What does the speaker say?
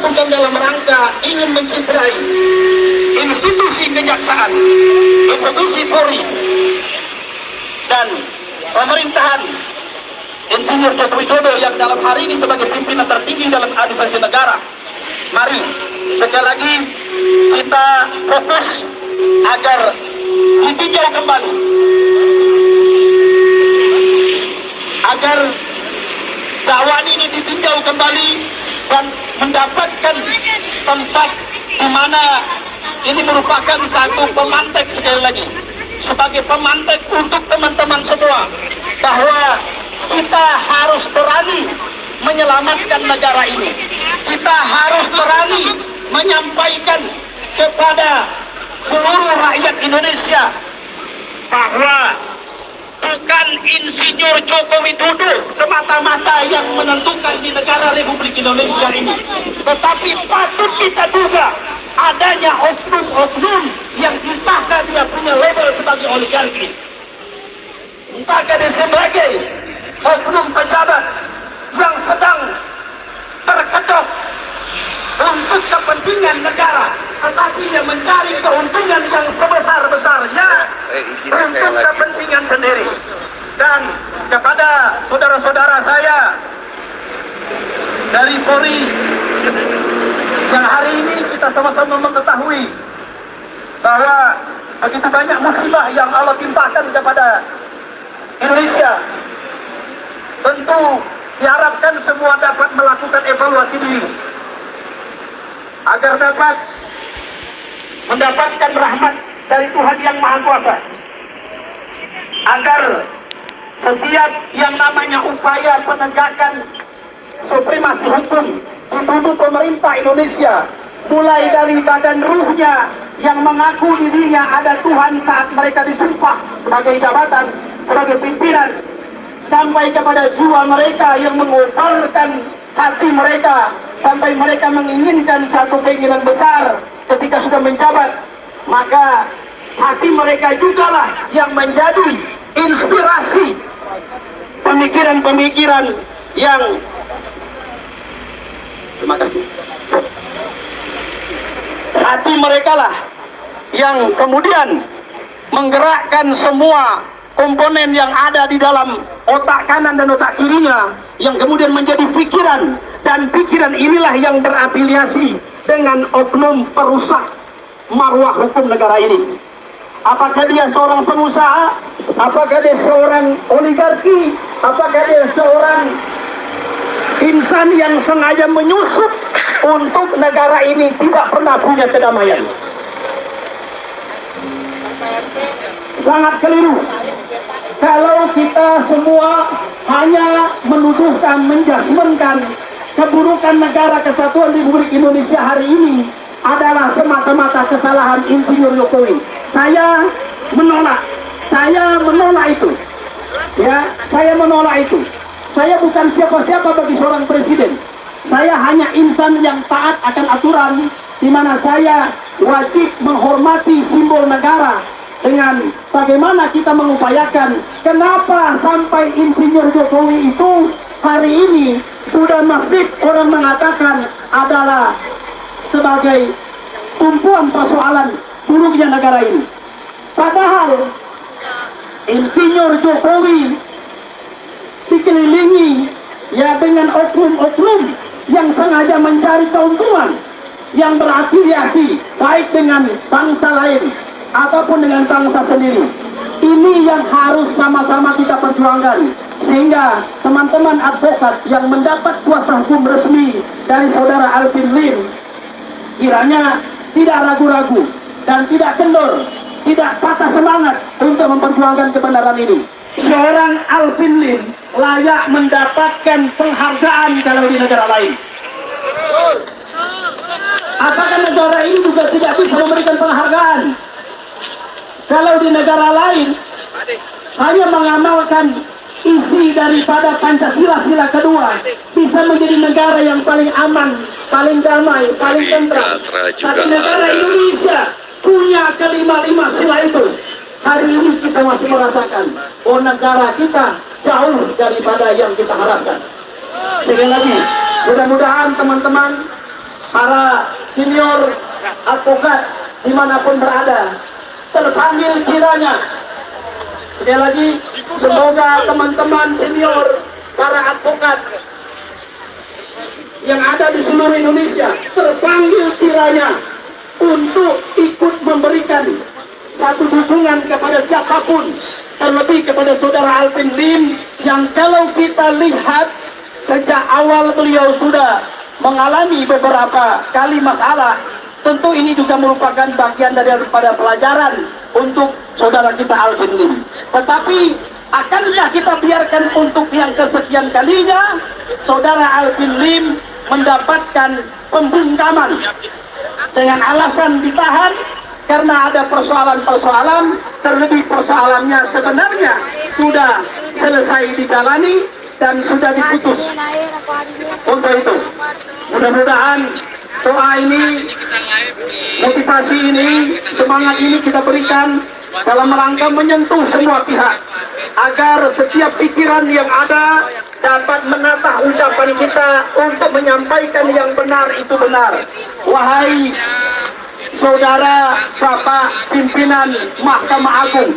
dilakukan dalam rangka ingin menciderai institusi kejaksaan, institusi Polri, dan pemerintahan Insinyur Joko Widodo yang dalam hari ini sebagai pimpinan tertinggi dalam administrasi negara. Mari sekali lagi kita fokus agar ditinjau kembali, agar dakwaan ini ditinjau kembali dan mendapatkan tempat di mana ini merupakan satu pemantik, sekali lagi sebagai pemantik untuk teman-teman semua, bahwa kita harus berani menyelamatkan negara ini. Kita harus berani menyampaikan kepada seluruh rakyat Indonesia bahwa bukan Insinyur Joko Widodo semata-mata yang menentukan di negara Republik Indonesia ini, tetapi patut kita duga adanya oknum-oknum yang entahkah dia punya label sebagai oligarki, entahkah dia sebagai oknum pejabat yang sedang terkedok untuk kepentingan negara, tetapi dia mencari keuntungan yang sebesar-besarnya untuk kepentingan sendiri. Dan kepada saudara-saudara saya dari Polri yang hari ini kita sama-sama mengetahui bahwa begitu banyak musibah yang Allah timpakan kepada Indonesia, tentu diharapkan semua dapat melakukan evaluasi diri agar dapat mendapatkan rahmat dari Tuhan Yang Maha Kuasa, agar setiap yang namanya upaya penegakan supremasi hukum di tubuh pemerintah Indonesia, mulai dari badan ruhnya yang mengaku dirinya ada Tuhan saat mereka disumpah sebagai jabatan, sebagai pimpinan, sampai kepada jiwa mereka yang mengobarkan hati mereka, sampai mereka menginginkan satu keinginan besar ketika sudah menjabat, maka hati mereka jugalah yang menjadi inspirasi pemikiran-pemikiran yang, terima kasih, hati mereka lah yang kemudian menggerakkan semua komponen yang ada di dalam otak kanan dan otak kirinya, yang kemudian menjadi pikiran, dan pikiran inilah yang berafiliasi dengan oknum perusak marwah hukum negara ini. Apakah dia seorang pengusaha, apakah dia seorang oligarki, apakah dia seorang insan yang sengaja menyusup untuk negara ini tidak pernah punya kedamaian. Sangat keliru kalau kita semua hanya menuduhkan, menjasmenkan keburukan negara kesatuan Republik Indonesia hari ini adalah semata-mata kesalahan Insinyur Jokowi. Saya menolak itu. Ya, saya menolak itu. Saya bukan siapa-siapa bagi seorang presiden. Saya hanya insan yang taat akan aturan, di mana saya wajib menghormati simbol negara dengan bagaimana kita mengupayakan. Kenapa sampai Insinyur Jokowi itu hari ini sudah masif orang mengatakan adalah sebagai tumpuan persoalan buruknya negara ini. Padahal Insinyur Jokowi dikelilingi ya dengan oknum-oknum yang sengaja mencari keuntungan, yang berafiliasi baik dengan bangsa lain ataupun dengan bangsa sendiri. Ini yang harus sama-sama kita perjuangkan, sehingga teman-teman advokat yang mendapat kuasa hukum resmi dari saudara Alvin Lim kiranya tidak ragu-ragu dan tidak kendor, tidak patah semangat untuk memperjuangkan kebenaran ini. Seorang Alvin Lim layak mendapatkan penghargaan kalau di negara lain. Apakah negara ini juga tidak bisa memberikan penghargaan kalau di negara lain hanya mengamalkan isi daripada Pancasila sila kedua, bisa menjadi negara yang paling aman, paling damai, paling tentram. Tapi negara Indonesia punya kelima-lima sila itu. Hari ini kita masih merasakan bahwa negara kita jauh daripada yang kita harapkan. Sekali lagi, mudah-mudahan teman-teman para senior advokat dimanapun berada, terpanggil kiranya. Sekali lagi, semoga teman-teman senior para advokat yang ada di seluruh Indonesia terpanggil kiranya untuk ikut memberikan satu dukungan kepada siapapun, terlebih kepada saudara Alvin Lim yang kalau kita lihat sejak awal beliau sudah mengalami beberapa kali masalah. Tentu ini juga merupakan bagian daripada pelajaran untuk saudara kita Alvin Lim. Tetapi akankah kita biarkan untuk yang kesekian kalinya saudara Alvin Lim mendapatkan pembungkaman dengan alasan ditahan karena ada persoalan-persoalan, terlebih persoalannya sebenarnya sudah selesai dijalani dan sudah diputus. Untuk itu, mudah-mudahan doa ini, motivasi ini, semangat ini kita berikan dalam rangka menyentuh semua pihak, agar setiap pikiran yang ada dapat menatah ucapan kita untuk menyampaikan yang benar itu benar. Wahai saudara Bapak pimpinan Mahkamah Agung,